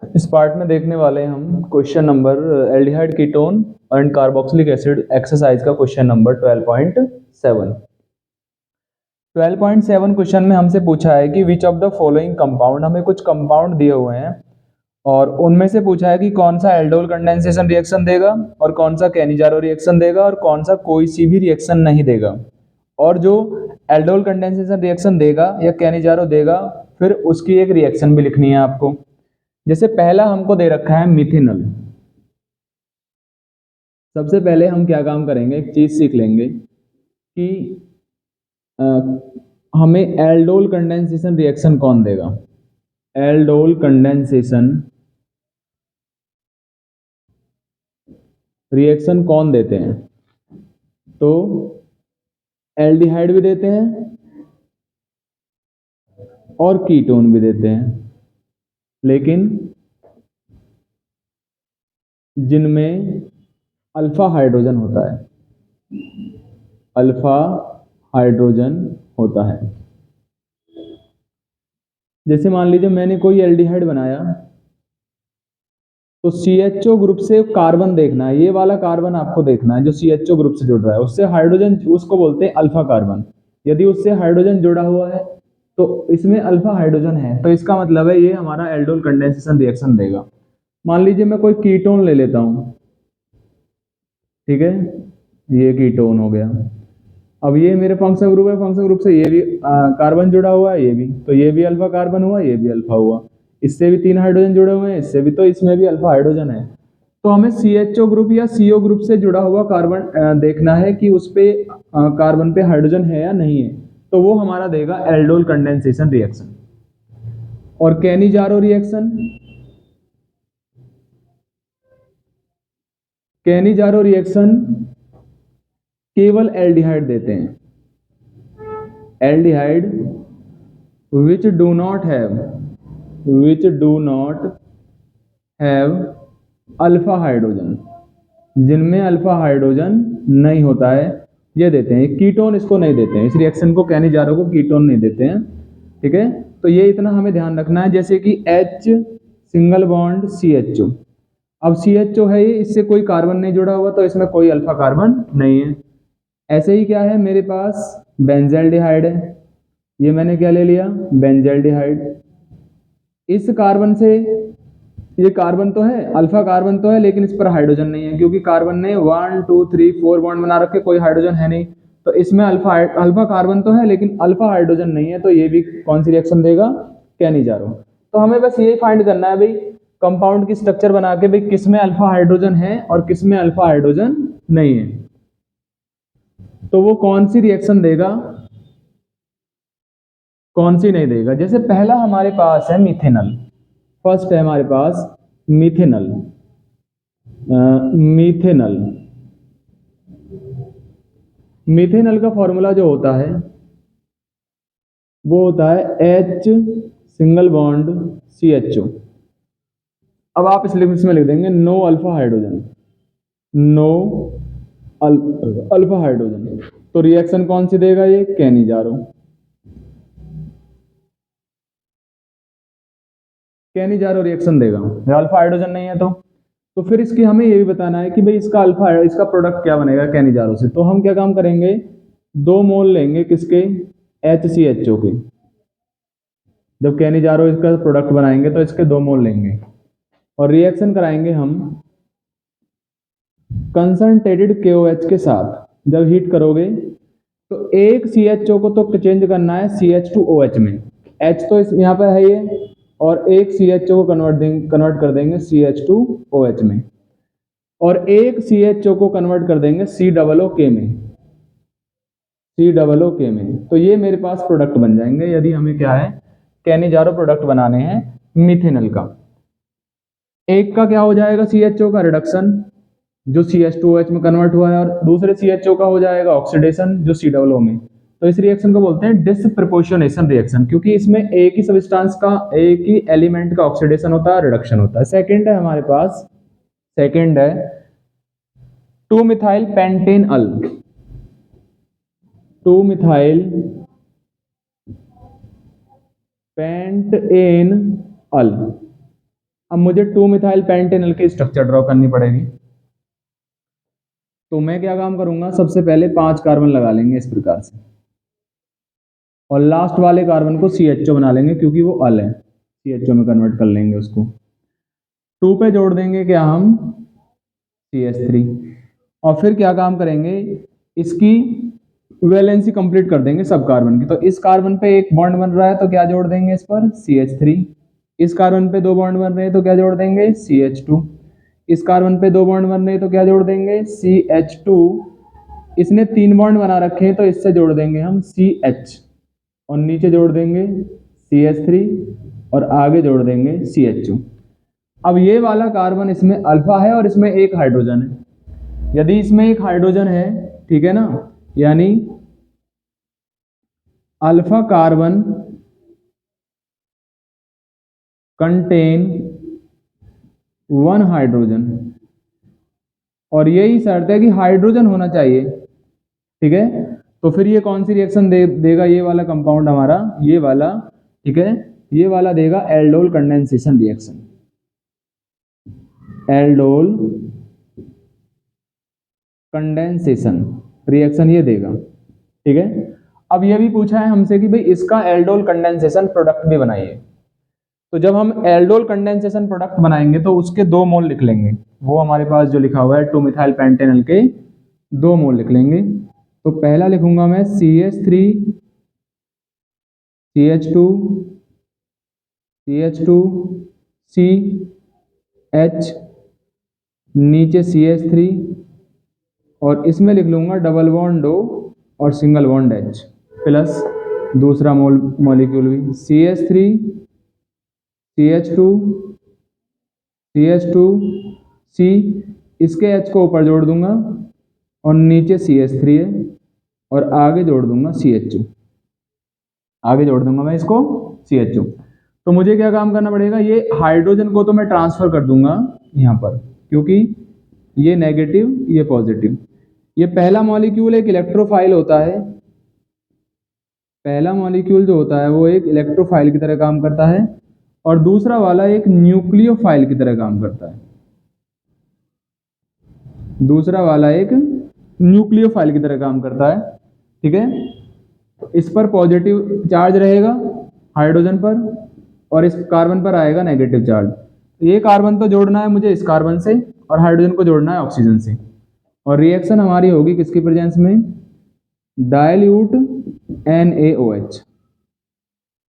इस पार्ट में देखने वाले हैं हम question number aldehyde ketone and carboxylic acid exercise का क्वेश्चन नंबर 12.7। 12.7 क्वेश्चन में हमसे पूछा है कि which of the following compound, हमें कुछ कंपाउंड दिए हुए हैं और उनमें से पूछा है कि कौन सा एल्डोल कंडेंसेशन रिएक्शन देगा और कौन सा कैनिजारो रिएक्शन देगा और कौन सा कोई सी भी रिएक्शन नहीं देगा। और जो एल्डोल कंडेंसेशन रिएक्शन देगा या कैनिजारो देगा फिर उसकी एक रिएक्शन भी लिखनी है आपको। जैसे पहला हमको दे रखा है मिथेनॉल। सबसे पहले हम क्या काम करेंगे, एक चीज सीख लेंगे कि अ, हमें एल्डोल कंडेंसेशन रिएक्शन कौन देगा। एल्डोल कंडेंसेशन रिएक्शन कौन देते हैं, तो एल्डिहाइड भी देते हैं और कीटोन भी देते हैं, लेकिन जिनमें अल्फा हाइड्रोजन होता है, अल्फा हाइड्रोजन होता है। जैसे मान लीजिए मैंने कोई एल्डिहाइड बनाया तो CHO ग्रुप से कार्बन देखना है, ये वाला कार्बन आपको देखना है जो CHO ग्रुप से जुड़ रहा है, उससे हाइड्रोजन, उसको बोलते हैं अल्फा कार्बन। यदि उससे हाइड्रोजन जुड़ा हुआ है तो इसमें अल्फा हाइड्रोजन है, तो इसका मतलब है ये हमारा एल्डोल कंडेंसेशन रिएक्शन देगा। मान लीजिए मैं कोई कीटोन ले लेता हूं, ठीक है, ये कीटोन हो गया। अब ये मेरे फंक्शनल ग्रुप है, फंक्शनल ग्रुप से ये भी कार्बन जुड़ा हुआ है, ये भी, तो ये भी अल्फा कार्बन हुआ, ये भी अल्फा हुआ, इससे भी 3 हाइड्रोजन जुड़े हुए हैं, इससे भी, तो इसमें भी अल्फा हाइड्रोजन है। तो हमें CHO ग्रुप या CO ग्रुप से जुड़ा हुआ कार्बन देखना है कि उस पे कार्बन पे हाइड्रोजन है या नहीं है, तो वो हमारा देगा एल्डोल कंडेंसेशन रिएक्शन। और कैनिजारो रिएक्शन, कैनिजारो रिएक्शन केवल एल्डिहाइड देते हैं, aldehyde which do not have alpha hydrogen, जिनमें अल्फा हाइड्रोजन नहीं होता है, ये देते हैं। कीटोन इसको नहीं देते हैं, इस रिएक्शन को, कैनिजारो को कीटोन नहीं देते हैं, ठीक है। तो ये इतना हमें ध्यान रखना है। जैसे कि H सिंगल बॉन्ड CHO, अब CHO है ये, इससे कोई कार्बन नहीं जुड़ा हुआ, तो इसमें कोई अल्फा कार्बन नहीं है। ऐसे ही क्या है, मेरे पास बेंजल्डिहाइड है, ये मैंने क्या ले लिया, बेंजल्डिहाइड। इस कार्बन से, ये कार्बन तो है, अल्फा कार्बन तो है, लेकिन इस पर हाइड्रोजन नहीं है, क्योंकि कार्बन ने 1 2 3 4 बॉन्ड बना रखे, कोई हाइड्रोजन है नहीं, तो इसमें अल्फा कार्बन तो है लेकिन अल्फा हाइड्रोजन नहीं है, तो ये भी कौन सी रिएक्शन देगा, कैनिजारो। तो हमें बस ये फाइंड करना है भाई, कंपाउंड की स्ट्रक्चर बना के भाई किस में अल्फा हाइड्रोजन है और किस में अल्फा हाइड्रोजन नहीं है, तो वो कौन सी रिएक्शन देगा, कौन सी नहीं देगा। जैसे पहला हमारे पास है मिथेनॉल, फर्स्ट है हमारे पास मिथेनॉल। मिथेनॉल, मिथेनॉल का फॉर्मूला जो होता है वो होता है H सिंगल बॉन्ड CHO। अब आप इस लिमिट्स में लिख देंगे no alpha hydrogen, no alpha hydrogen, तो रिएक्शन कौन सी देगा, ये कैनिजारो। कैनिजारो रिएक्शन देगा, अल्फा हाइड्रोजन नहीं है तो फिर इसकी हमें ये भी बताना है कि भाई इसका अल्फा, इसका प्रोडक्ट क्या बनेगा कैनिजारो से। तो हम क्या काम करेंगे, 2 मोल लेंगे किसके, HCHO के। जब कैनिजारो इसका प्रोडक्ट बनाएंगे तो इसके 2 मोल लेंगे और रिएक्शन कराएंगे हम कंसंट्रेटेड KOH के साथ। जब हीट करोगे तो एक CHO को तो चेंज करना है CH2OH में, H तो इस यहाँ पर है ये, और एक CHO को कन्वर्ट कर देंगे CH2OH में, और एक CHO को कन्वर्ट कर देंगे COOK में, COOK में। तो ये मेरे पास प्रोडक्ट बन जाएंगे यदि हमें क्या है, कैनिजारो प्रोडक्ट बनाने हैं मिथेनॉल का। एक का क्या हो जाएगा, CHO का रिडक्शन जो CH2OH में कन्वर्ट हुआ है, और दूसरे CHO का हो जाएगा ऑक्सीडेशन जो COO में। तो इस रिएक्शन को बोलते हैं डिसप्रपोर्शनेशन रिएक्शन, क्योंकि इसमें एक ही सब्सटेंस का, एक ही एलिमेंट का ऑक्सीडेशन होता है, रिडक्शन होता है। सेकंड है हमारे पास, सेकंड है 2 मिथाइल पेंटेनॉल, 2 मिथाइल पेंटेनॉल। अब मुझे 2 मिथाइल पेंटेनल की स्ट्रक्चर ड्रॉ करनी पड़ेगी। तो मैं क्या काम करूंगा, सबसे पहले 5 कार्बन लगा लेंगे इस प्रकार से, और लास्ट वाले कार्बन को CHO बना लेंगे क्योंकि वो अल है, CHO में कन्वर्ट कर लेंगे उसको। 2 पे जोड़ देंगे क्या हम, CH3, और फिर क्या काम करेंगे, इसकी वैलेंसी कंप्लीट कर देंगे सब कार्बन की। तो इस कार्बन पे एक बॉन्ड बन रहा है तो क्या जोड़ देंगे इस पर, CH3। इस कार्बन पे 2 बॉन्ड बन रहे हैं तो क्या जोड़ देंगे, CH2। इस कार्बन पे 2 बॉन्ड बन रहे हैं तो क्या जोड़ देंगे, CH2। इसने 3 बॉन्ड बना रखे हैं तो इससे जोड़ देंगे हम CH, और नीचे जोड़ देंगे CH3, और आगे जोड़ देंगे CHO। अब ये वाला कार्बन इसमें अल्फा है और इसमें एक हाइड्रोजन है। यदि इसमें एक हाइड्रोजन है, ठीक है ना, यानी अल्फा कार्बन कंटेन 1 हाइड्रोजन, और यही शर्त है कि हाइड्रोजन होना चाहिए, ठीक है। तो फिर ये कौन सी रिएक्शन देगा, ये वाला कंपाउंड हमारा, ये वाला, ठीक है, ये वाला देगा aldol condensation reaction. Aldol condensation reaction ये देगा, ठीक है। अब ये भी पूछा है हमसे कि भाई इसका एल्डोल कंडेंसेशन प्रोडक्ट भी बनाइए। तो जब हम एल्डोल कंडेंसेशन प्रोडक्ट बनाएंगे तो उसके 2 मोल लिख लेंगे, वो हमारे पास जो लिखा हुआ है 2 मिथाइल पेंटेनल के 2 मोल लिख लेंगे। तो पहला लिखूंगा मैं CH3 CH2 CH2 CH, नीचे CH3, और इसमें लिख लूंगा डबल बॉन्ड O और सिंगल बॉन्ड H, प्लस दूसरा मॉलिक्यूल भी CH3 CH2 CH2 C, इसके H को ऊपर जोड़ दूंगा और नीचे CH3 है, और आगे जोड़ दूंगा CHO, आगे जोड़ दूंगा मैं इसको CHO। तो मुझे क्या काम करना पड़ेगा, ये हाइड्रोजन को तो मैं ट्रांसफर कर दूंगा यहाँ पर, क्योंकि ये नेगेटिव ये पॉजिटिव। ये पहला मॉलिक्यूल एक इलेक्ट्रोफाइल होता है, पहला मॉलिक्यूल जो होता है वो एक इलेक्ट्रोफाइल की तरह काम करता है, और दूसरा वाला एक न्यूक्लियोफाइल की तरह काम करता है। दूसरा वाला एक न्यूक्लियोफाइल की तरह काम करता है, ठीक है। इस पर पॉजिटिव चार्ज रहेगा हाइड्रोजन पर, और इस कार्बन पर आएगा नेगेटिव चार्ज। ये कार्बन तो जोड़ना है मुझे इस कार्बन से, और हाइड्रोजन को जोड़ना है ऑक्सीजन से, और रिएक्शन हमारी होगी किसकी प्रेजेंस में, डाइल्यूट NaOH।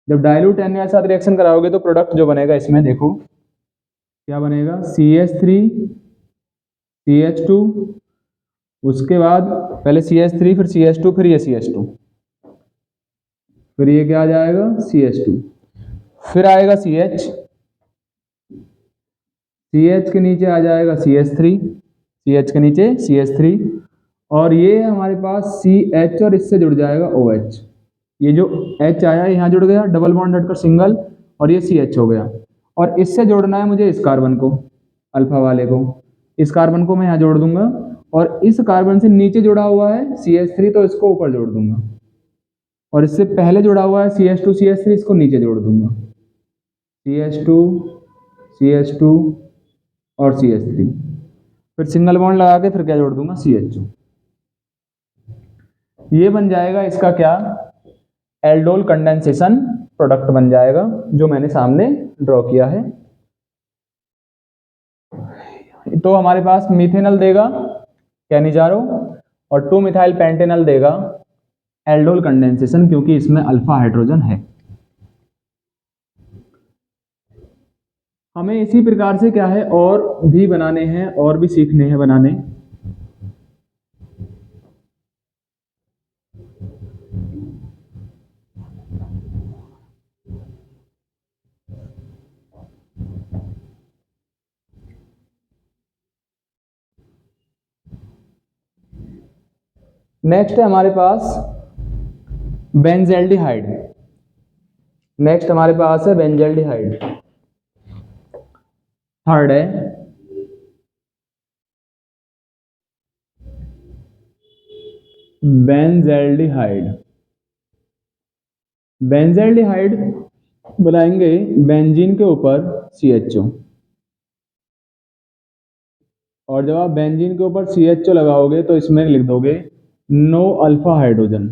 जब डाइल्यूट Na के साथ रिएक्शन कराओगे तो प्रोडक्ट जो बनेगा इसमें देखो क्या बनेगा, CH3 CH2, उसके बाद पहले CH3 फिर CH2 फिर ये CH2, फिर ये क्या आ जाएगा CH2, फिर आएगा CH, CH के नीचे आ जाएगा CH3, CH के नीचे CH3, और ये हमारे पास CH और इससे जुड़ जाएगा OH। ये जो H आया यहाँ जुड़ गया, डबल बॉन्ड हटकर सिंगल, और ये CH हो गया, और इससे जोड़ना है मुझे इस कार्बन को, अल्फा वाले को। इस कार्बन को मैं यहाँ जोड़ दूंगा, और इस कार्बन से नीचे जुड़ा हुआ है CH3 तो इसको ऊपर जोड़ दूंगा, और इससे पहले जुड़ा हुआ है CH2 CH3, इसको नीचे जोड़ दूंगा, CH2 CH2 और CH3, फिर सिंगल बॉन्ड लगा के फिर क्या जोड़ दूंगा CHO। ये बन जाएगा इसका क्या, एल्डोल कंडेंसेशन प्रोडक्ट बन जाएगा जो मैंने सामने ड्रॉ किया है। तो हमारे पास मिथेनल देगा कैनिजारो, और 2 मिथाइल पेंटेनल देगा एल्डोल कंडेंसेशन, क्योंकि इसमें अल्फा हाइड्रोजन है। हमें इसी प्रकार से क्या है और भी बनाने हैं, और भी सीखने हैं बनाने। नेक्स्ट है हमारे पास बेंजल्डिहाइड। नेक्स्ट हमारे पास है बेंजल्डिहाइड। थर्ड है बेंजल्डिहाइड। बेंजल्डिहाइड बनाएंगे बेंजीन के ऊपर CHO, और जब आप बेंजीन के ऊपर CHO लगाओगे तो इसमें लिख दोगे नो अल्फा हाइड्रोजन,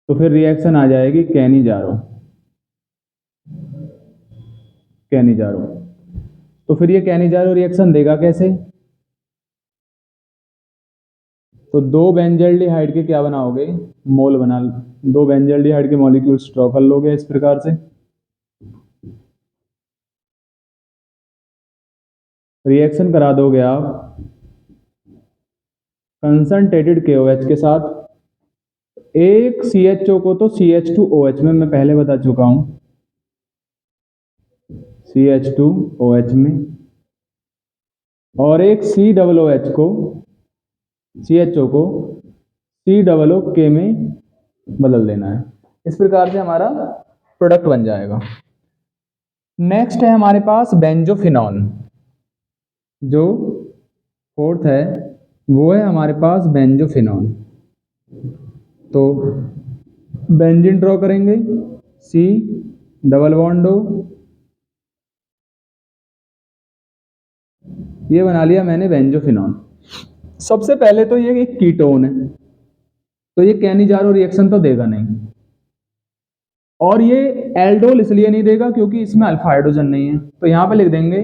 तो फिर रिएक्शन आ जाएगी कैनिजारो। तो फिर ये कैनिजारो रिएक्शन देगा कैसे? तो दो बेंजल्डिहाइड के क्या बनाओगे? मोल बना, दो बेंजल्डिहाइड के मॉलिक्यूल्स ड्रॉ कर लोगे इस प्रकार से। रिएक्शन करा दोगे आप कंसंट्रेटेड KOH के साथ। एक CHO को तो CH2OH में मैं पहले बता चुका हूं, CH2OH में, और एक COOH को, CHO को COOK में बदल देना है। इस प्रकार से हमारा प्रोडक्ट बन जाएगा। नेक्स्ट है हमारे पास बेंजोफिनॉन। जो फोर्थ है वो है हमारे पास बेंजोफिनॉन। तो बेंजीन ड्रॉ करेंगे, C डबल बॉन्ड O, ये बना लिया मैंने बेंजोफिनॉन। सबसे पहले तो ये एक कीटोन है, तो ये कैनिजारो रिएक्शन तो देगा नहीं, और ये एल्डोल इसलिए नहीं देगा क्योंकि इसमें अल्फा हाइड्रोजन नहीं है। तो यहां पे लिख देंगे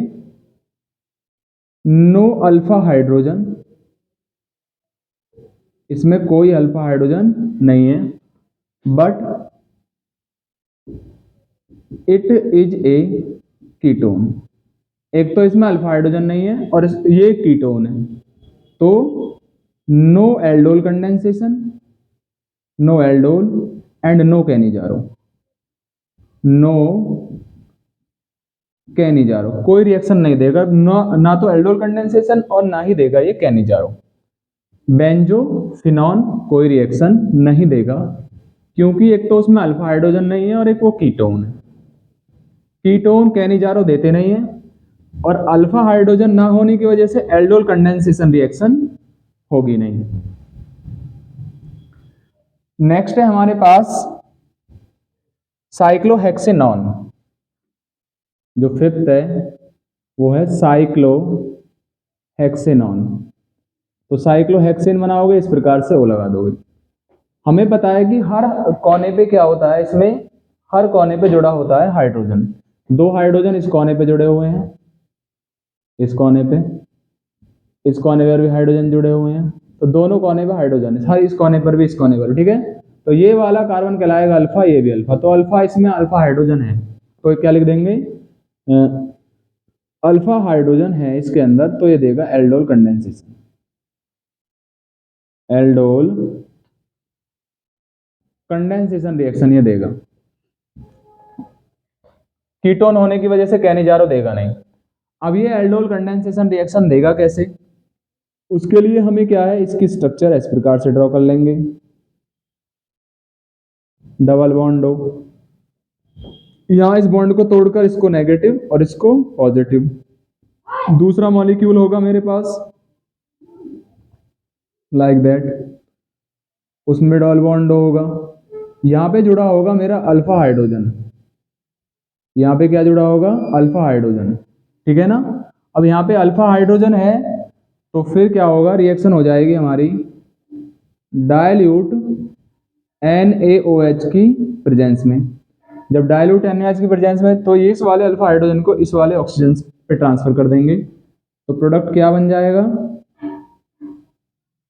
नो अल्फा हाइड्रोजन, इसमें कोई अल्फा हाइड्रोजन नहीं है, but it is a ketone. एक तो इसमें अल्फा हाइड्रोजन नहीं है और ये कीटोन है, तो no aldol condensation, no aldol and no Cannizzaro, no Cannizzaro, कोई रिएक्शन नहीं देगा, ना तो एल्डोल कंडेंसेशन और ना ही देगा ये कैनिजारो। बेंजोफिनॉन कोई रिएक्शन नहीं देगा क्योंकि एक तो उसमें अल्फा हाइड्रोजन नहीं है और एक वो कीटोन है। कीटोन कैनिजारो देते नहीं है, और अल्फा हाइड्रोजन ना होने की वजह से एल्डोल कंडेंसेशन रिएक्शन होगी नहीं। नेक्स्ट है हमारे पास साइक्लोहेक्सेनॉन। जो फिफ्थ है वो है साइक्लोहेक्सेनॉन। तो साइक्लोहेक्सेन बनाओगे इस प्रकार से O लगा दोगे। हमें पता है कि हर कोने पे क्या होता है, इसमें हर कोने पे जुड़ा होता है हाइड्रोजन। दो हाइड्रोजन इस कोने पे जुड़े हुए हैं, इस कोने पे, इस कोने पर भी हाइड्रोजन जुड़े हुए हैं, तो दोनों कोने पे हाइड्रोजन है, हर इस कोने पर भी, इस कोने पर, ठीक है। तो ये वाला कार्बन कहलाएगा अल्फा, ये भी अल्फा, तो अल्फा इसमें अल्फा हाइड्रोजन है, तो क्या लिख देंगे? अल्फा हाइड्रोजन है इसके अंदर, तो ये देगा aldol condensation, aldol condensation reaction ये देगा। कीटोन होने की वजह से कैनिजारो देगा नहीं। अब ये एल्डोल कंडेंसेशन रिएक्शन देगा कैसे? उसके लिए हमें क्या है, इसकी स्ट्रक्चर इस प्रकार से ड्रॉ कर लेंगे, डबल बॉन्ड O, यहां इस बॉन्ड को तोड़कर इसको नेगेटिव और इसको पॉजिटिव। दूसरा मॉलिक्यूल होगा मेरे पास लाइक दैट, उसमें डबल बॉन्ड होगा, यहां पे जुड़ा होगा मेरा अल्फा हाइड्रोजन, यहां पे क्या जुड़ा होगा? अल्फा हाइड्रोजन, ठीक है ना। अब यहां पे अल्फा हाइड्रोजन है, तो फिर क्या होगा? रिएक्शन हो जाएगी हमारी डाइल्यूट NaOH की प्रेजेंस में। जब डाइल्यूट NaOH की प्रेजेंस में, तो इस वाले अल्फा हाइड्रोजन को इस वाले ऑक्सीजन पे ट्रांसफर कर देंगे, तो प्रोडक्ट क्या बन जाएगा?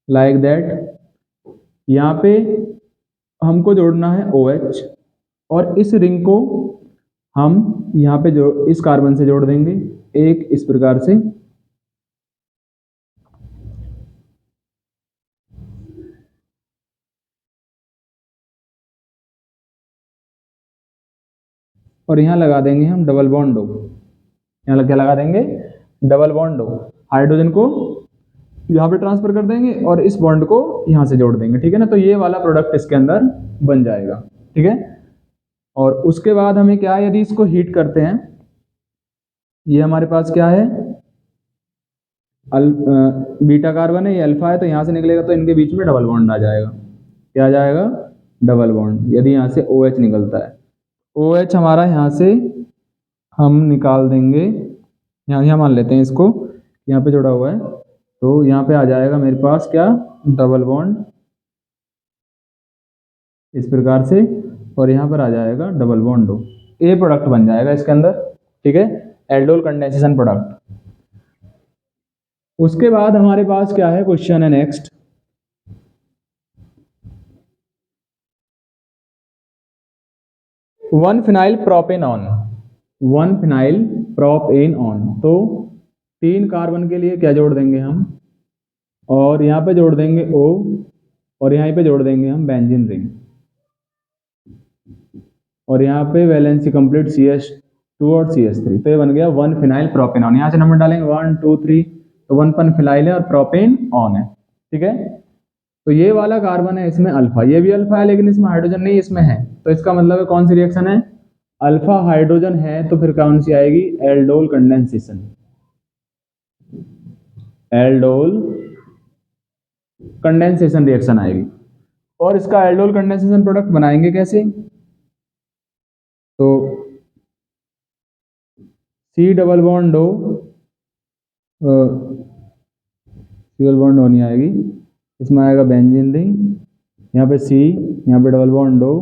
Like that. यहाँ पे हमको जोड़ना है OH, और इस रिंग को हम यहाँ पे जो इस कार्बन से जोड़ देंगे एक, इस प्रकार से। और यहाँ लगा देंगे हम डबल बॉन्ड O, यहाँ क्या लगा देंगे? Double bond O। हाइड्रोजन को यहाँ पे ट्रांसफर कर देंगे और इस बॉन्ड को यहाँ से जोड़ देंगे, ठीक है ना। तो ये वाला प्रोडक्ट इसके अंदर बन जाएगा, ठीक है। और उसके बाद हमें क्या है, यदि इसको हीट करते हैं, ये हमारे पास क्या है? बीटा कार्बन है, ये अल्फा है, तो यहाँ से निकलेगा तो इनके बीच में डबल बॉन्ड आ जाएगा। क्या आ जाएगा? Double bond. यदि यहाँ से OH निकलता है, OH हमारा यहाँ से हम निकाल देंगे, यहाँ मान लेते हैं इसको यहाँ पे जोड़ा हुआ है, तो यहाँ पे आ जाएगा मेरे पास क्या, डबल बॉन्ड इस प्रकार से, और यहाँ पर आ जाएगा डबल बॉन्ड दो, ए प्रोडक्ट बन जाएगा इसके अंदर, ठीक है, एल्डोल कंडेंसेशन प्रोडक्ट। उसके बाद हमारे पास क्या है, क्वेश्चन है next, one phenyl propanone, one phenyl propane on, तो 3 कार्बन के लिए क्या जोड़ देंगे हम, और यहाँ पे जोड़ देंगे O, और यहाँ पे जोड़ देंगे हम बेंजीन रिंग, और यहाँ पे वैलेंसी कंप्लीट CH2 और CH3, तो ये बन गया वन फिनाइल प्रोपेनॉन। यहाँ से नंबर डालेंगे 1 2 3, तो 1 पन फिनाइल है और प्रोपेन ऑन है, ठीक है। तो ये वाला कार्बन है, इसमें अल्फा, ये भी अल्फा है लेकिन इसमें हाइड्रोजन नहीं, इसमें है, तो इसका मतलब है कौन सी रिएक्शन है, अल्फा हाइड्रोजन है, तो फिर कौन सी आएगी, aldol condensation, aldol condensation reaction आएगी। और इसका एल्डोल कंडेंसेशन प्रोडक्ट बनाएंगे कैसे, तो C double bond O, double bond O नहीं आएगी, इसमें आएगा बेंजीन रिंग, यहाँ पे C, यहाँ पे डबल बॉन्ड O,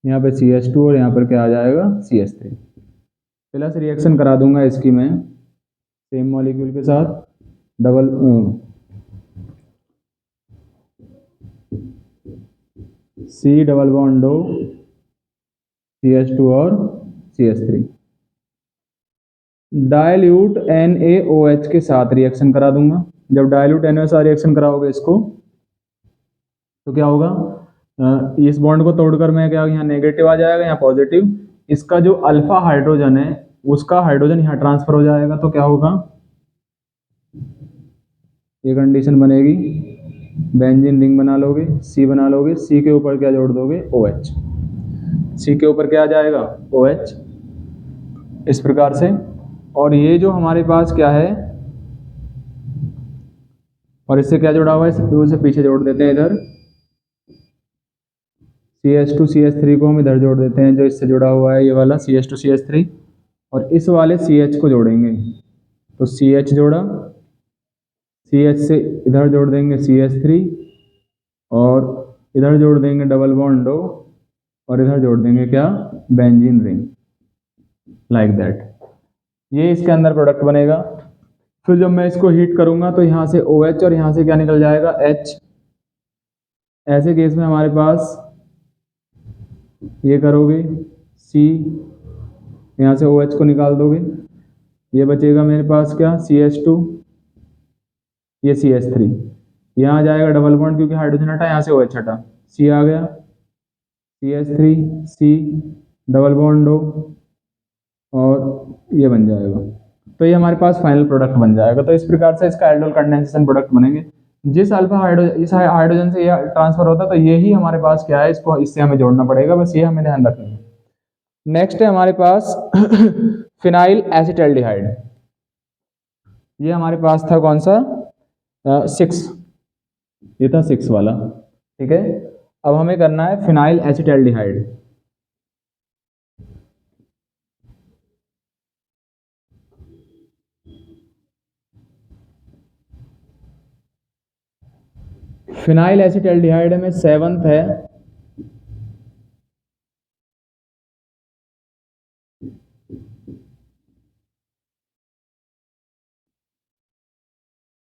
यहाँ पे CH2 और यहाँ पर क्या आ जाएगा CH3। प्लस रिएक्शन करा दूंगा इसकी मैं सेम मॉलिक्यूल के साथ, double C double bond O, CH2 और CH3, डाइल्यूट NaOH के साथ रिएक्शन करा दूंगा। जब डाइल्यूट NaOH के साथ रिएक्शन कराओगे इसको, तो क्या होगा, इस बॉन्ड को तोड़कर मैं क्या, यहाँ नेगेटिव आ जाएगा, यहाँ पॉजिटिव, इसका जो अल्फा हाइड्रोजन है उसका हाइड्रोजन यहाँ ट्रांसफर हो जाएगा, तो क्या होगा, ये कंडीशन बनेगी, बेंजीन रिंग बना लोगे, C बना लोगे, C के ऊपर क्या जोड़ दोगे, OH, C के ऊपर क्या आ जाएगा, OH, इस प्रकार से। और ये जो हमारे पास क्या है, और इससे क्या जुड़ा हुआ है, इसे पीछे जोड़ देते हैं इधर, CH2 CH3 को हम इधर जोड़ देते हैं, जो इससे जुड़ा हुआ है ये वाला CH2 CH3, और इस वाले CH को जोड़ेंगे, तो CH जोड़ा, CH से इधर जोड़ देंगे CH3, और इधर जोड़ देंगे डबल बॉन्ड O, और इधर जोड़ देंगे क्या, बेंजीन रिंग, लाइक दैट। ये इसके अंदर प्रोडक्ट बनेगा। फिर जब मैं इसको हीट करूंगा तो यहाँ से OH और यहाँ से क्या निकल जाएगा, H। ऐसे केस में हमारे पास ये करोगे C, यहाँ से OH को निकाल दोगे, ये बचेगा मेरे पास क्या, CH2, ये CH3, यहाँ आ जाएगा डबल बॉन्ड क्योंकि हाइड्रोजन हटा, यहाँ से OH हटा, C आ गया, CH3 C double bond O, और ये बन जाएगा, तो ये हमारे पास फाइनल प्रोडक्ट बन जाएगा। तो इस प्रकार से इसका एल्डोल कंडेंसेशन प्रोडक्ट बनेंगे। जिस अल्फा हाइड्रोजन, इस हाइड्रोजन से ये ट्रांसफर होता है, तो ये ही हमारे पास क्या है, इसको इससे हमें जोड़ना पड़ेगा, बस ये हमें ध्यान रखना है। नेक्स्ट है हमारे पास फिनाइल एसिटाल्डिहाइड, ये हमारे पास था कौन सा, 6, ये था 6 वाला, ठीक है। अब हमें करना है फिनाइल एसिटाल्डिहाइड। फिनाइल एसिटाल्डिहाइड में 7th है,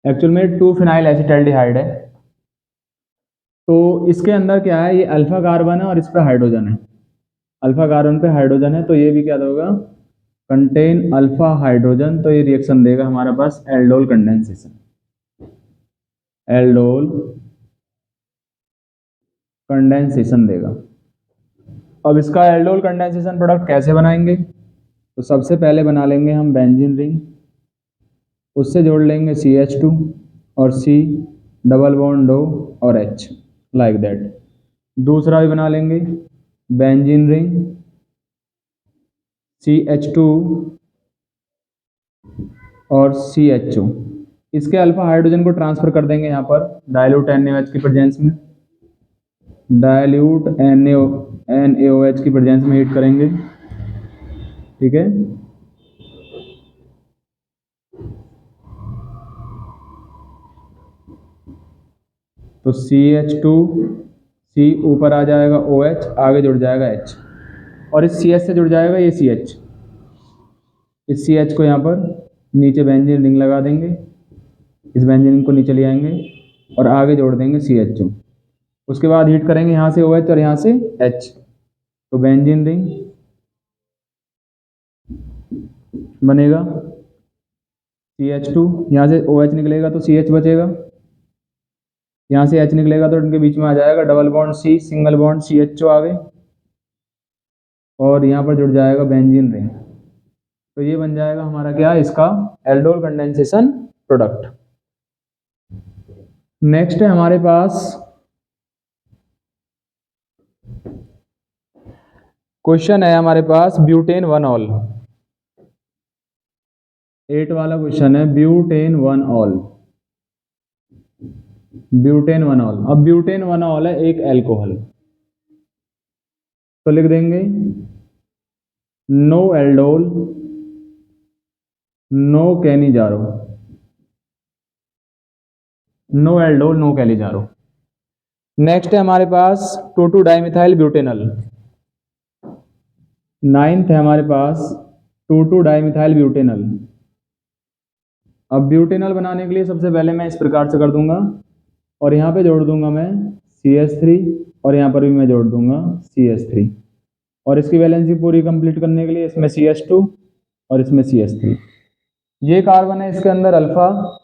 एक्चुअल में 2 फिनाइल एसिटाल्डिहाइड है। तो इसके अंदर क्या है, ये अल्फा कार्बन है और इस पर हाइड्रोजन है, अल्फा कार्बन पे हाइड्रोजन है, तो ये भी क्या होगा, कंटेन अल्फा हाइड्रोजन, तो ये रिएक्शन देगा हमारे पास एल्डोल कंडेंसेशन, एल्डोल कंडेंसेशन देगा। अब इसका एल्डोल कंडेंसेशन प्रोडक्ट कैसे बनाएंगे, तो सबसे पहले बना लेंगे हम बेंजीन रिंग, उससे जोड़ लेंगे CH2 और C डबल बॉन्ड O और H, लाइक दैट। दूसरा भी बना लेंगे बेंजीन रिंग, CH2 और CHO, इसके अल्फा हाइड्रोजन को ट्रांसफर कर देंगे यहाँ पर डाइल्यूट NaOH की प्रेजेंस में, डाइल्यूट NaOH की प्रेजेंस में हीट करेंगे, ठीक है। तो CH2C ऊपर आ जाएगा OH, आगे जुड़ जाएगा H, और इस CH से जुड़ जाएगा ये CH। इस CH को यहाँ पर नीचे बेंजीन रिंग लगा देंगे, इस बेंजीन रिंग को नीचे ले आएंगे और आगे जोड़ देंगे CH2। उसके बाद हीट करेंगे यहाँ से OH और यहाँ से H, तो बेंजीन रिंग बनेगा। CH2 यहाँ से OH निकलेगा तो CH बचेगा, यहाँ से H निकलेगा तो इनके बीच में आ जाएगा double bond C, single bond CHO आगे, और यहाँ पर जुड़ जाएगा बेंजीन रिंग। तो ये बन जाएगा हमारा क्या, इसका एल्डोल कंडेंसेशन प्रोडक्ट। नेक्स्ट है हमारे पास क्वेश्चन है हमारे पास ब्यूटेन 1-ऑल। 8 वाला क्वेश्चन है ब्यूटेन 1-ऑल। ब्यूटेन 1-ऑल, अब ब्यूटेन 1-ऑल है एक एल्कोहल, तो लिख देंगे no aldol no Cannizzaro, no aldol no Cannizzaro. Next है हमारे पास 2,2 डाइमिथाइल ब्यूटेनल। 9th है हमारे पास 2,2 डाइमिथाइल ब्यूटेनल। अब ब्यूटेनल बनाने के लिए सबसे पहले मैं इस प्रकार से कर दूंगा, और यहाँ पे जोड़ दूंगा मैं CH3, और यहाँ पर भी मैं जोड़ दूंगा CH3, और इसकी वैलेंसी पूरी कंप्लीट करने के लिए इसमें CH2 और इसमें CH3। ये कार्बन है इसके अंदर अल्फा,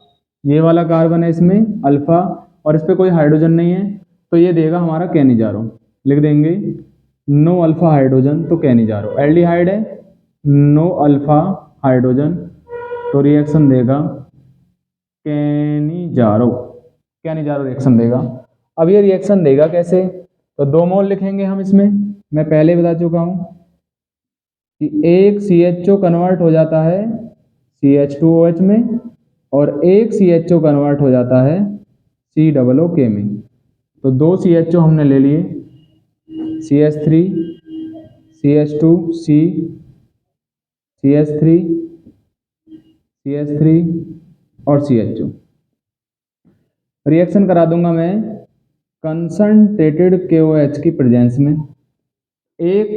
ये वाला कार्बन है इसमें अल्फा, और इस पर कोई हाइड्रोजन नहीं है, तो ये देगा हमारा कैनिजारो। लिख देंगे नो अल्फा हाइड्रोजन, तो कैनिजारो। एल्डिहाइड है, नो अल्फा हाइड्रोजन, तो रिएक्शन देगा कैनिजारो, कैनिजारो रिएक्शन देगा। अब ये रिएक्शन देगा कैसे, तो 2 मोल लिखेंगे हम इसमें। मैं पहले बता चुका हूँ कि एक CHO कन्वर्ट हो जाता है CH2OH में, और एक CHO कन्वर्ट हो जाता है COOK में। तो 2 CHO हमने ले लिए, CH3 CH2C CH3 CH3 और CHO। रिएक्शन करा दूंगा मैं कंसंट्रेटेड KOH की प्रेजेंस में। एक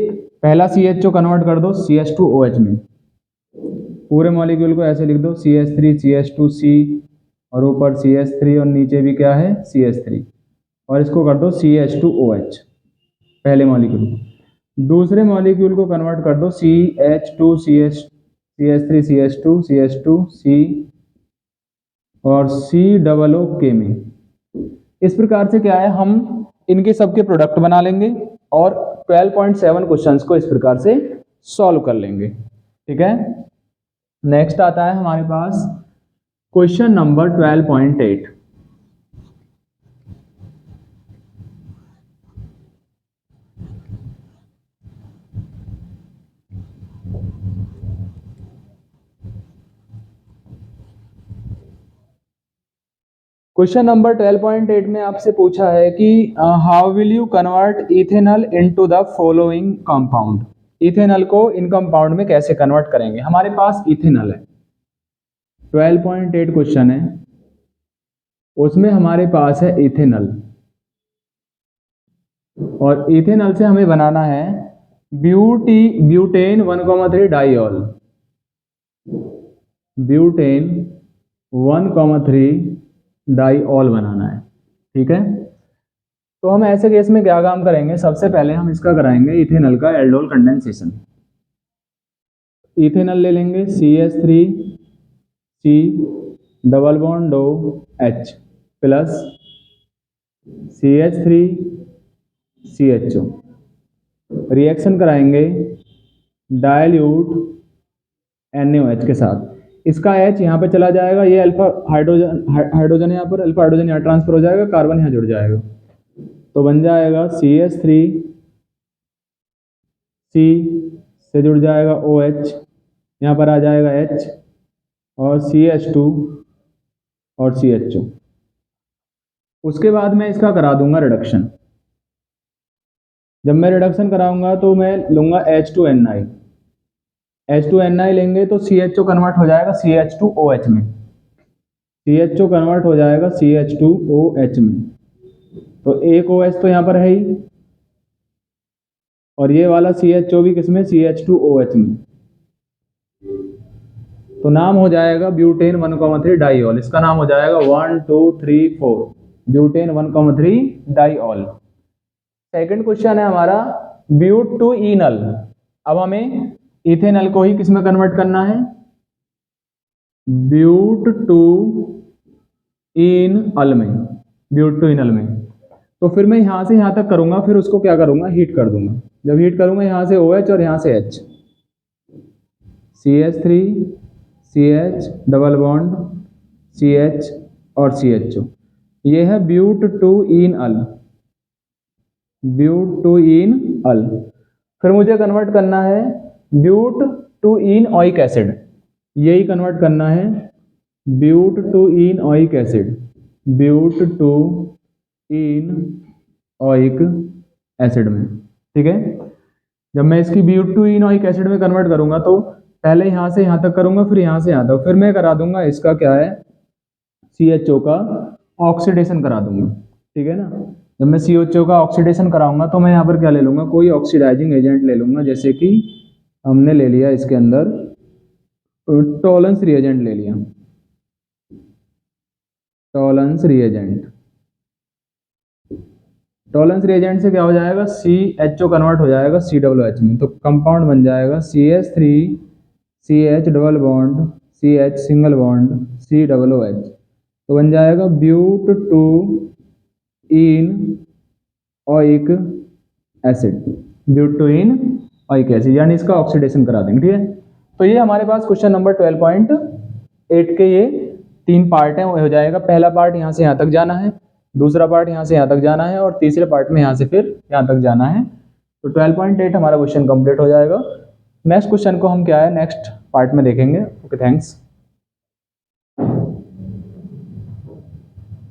पहला CHO कन्वर्ट कर दो CH2OH में, पूरे मॉलिक्यूल को ऐसे लिख दो CH3 CH2C, और ऊपर CH3 और नीचे भी क्या है CH3, और इसको कर दो CH2OH पहले मॉलिक्यूल को। दूसरे मॉलिक्यूल को कन्वर्ट कर दो CH2 CH3 CH2 CH2C और COOK में। इस प्रकार से क्या है, हम इनके सबके प्रोडक्ट बना लेंगे और 12.7 क्वेश्चंस को इस प्रकार से सॉल्व कर लेंगे। ठीक है, नेक्स्ट आता है हमारे पास क्वेश्चन नंबर 12.8। क्वेश्चन नंबर 12.8 में आपसे पूछा है कि how will you convert ethanol into the following compound. Ethanol को इन कंपाउंड में कैसे कन्वर्ट करेंगे। हमारे पास इथेनॉल है, 12.8 क्वेश्चन है, उसमें हमारे पास है इथेनॉल, और इथेनॉल से हमें बनाना है ब्यूटेन 1,3 डाइऑल, ब्यूटेन 1,3 डाइऑल बनाना है। ठीक है, तो हम ऐसे केस में क्या काम करेंगे, सबसे पहले हम इसका कराएंगे इथेनॉल का एल्डोल कंडेंसेशन। इथेनॉल ले लेंगे CH3C double bond OH plus CH3CHO, reaction कराएंगे डाइल्यूट NaOH के साथ। इसका H यहाँ पे चला जाएगा, ये अल्फा हाइड्रोजन यहाँ पर, अल्फा हाइड्रोजन यहाँ ट्रांसफर हो जाएगा, कार्बन यहाँ जुड़ जाएगा, तो बन जाएगा CH3C से जुड़ जाएगा OH, यहाँ पर आ जाएगा H, और CH2 और CHO। उसके बाद मैं इसका करा दूंगा रिडक्शन। जब मैं रिडक्शन कराऊंगा तो मैं लूंगा H2Ni, H2Ni लेंगे तो CHO कन्वर्ट हो जाएगा CH2OH में, CHO कन्वर्ट हो जाएगा CH2OH में, तो एक OH तो यहाँ पर है ही, और ये वाला CHO भी किसमें, CH2OH में। तो नाम हो जाएगा ब्यूटेन 1,3 डाइऑल। इसका नाम हो जाएगा 1 2 3 4 ब्यूटेन 1,3 डाइऑल। सेकंड क्वेश्चन है हमारा ब्यूट टू इनल। अब हमें इथेनॉल को ही किसमें कन्वर्ट करना है, ब्यूट टू इनअल में, ब्यूट टू इनअल में। तो फिर मैं यहां से यहां तक करूंगा, फिर उसको क्या करूंगा, हीट कर दूंगा। जब हीट करूंगा यहां से OH और यहां से H, CH3 CH double bond CH और CHO, ये है ब्यूट टू इनअल, ब्यूट टू इनअल। फिर मुझे कन्वर्ट करना है ब्यूट टू इनओइक एसिड, यही कन्वर्ट करना है but two enoic acid, but two enoic acid में। ठीक है, जब मैं इसकी ब्यूट टू इनओइक एसिड में कन्वर्ट करूंगा तो पहले यहां से यहां तक करूंगा, फिर यहां से यहां तक, फिर मैं करा दूंगा इसका क्या है, CHO का ऑक्सीडेशन करा दूंगा। ठीक है ना, जब मैं CHO का ऑक्सीडेशन कराऊंगा तो मैं यहाँ पर क्या ले लूंगा, कोई ऑक्सीडाइजिंग एजेंट ले लूंगा, जैसे कि हमने ले लिया इसके अंदर टॉलेंस रिएजेंट ले लिया, टॉलेंस रिएजेंट। टॉलेंस रिएजेंट से क्या हो जाएगा, CHO कन्वर्ट हो जाएगा COOH में, तो कंपाउंड बन जाएगा CH3 CH double bond CH single bond COOH, तो बन जाएगा but two enoic acid, but two enoic acid, यानी इसका ऑक्सीडेशन करा देंगे। ठीक है, तो ये हमारे पास क्वेश्चन नंबर 12.8 के ये 3 पार्ट हैं, वो हो जाएगा। पहला पार्ट यहाँ से यहाँ तक जाना है, दूसरा पार्ट यहाँ से यहाँ तक जाना है, और तीसरे पार्ट में यहाँ से फिर यहाँ तक जाना है। तो 12.8 हमारा क्वेश्चन कंप्लीट हो जाएगा। नेक्स्ट क्वेश्चन को हम क्या है नेक्स्ट पार्ट में देखेंगे। Okay, thanks.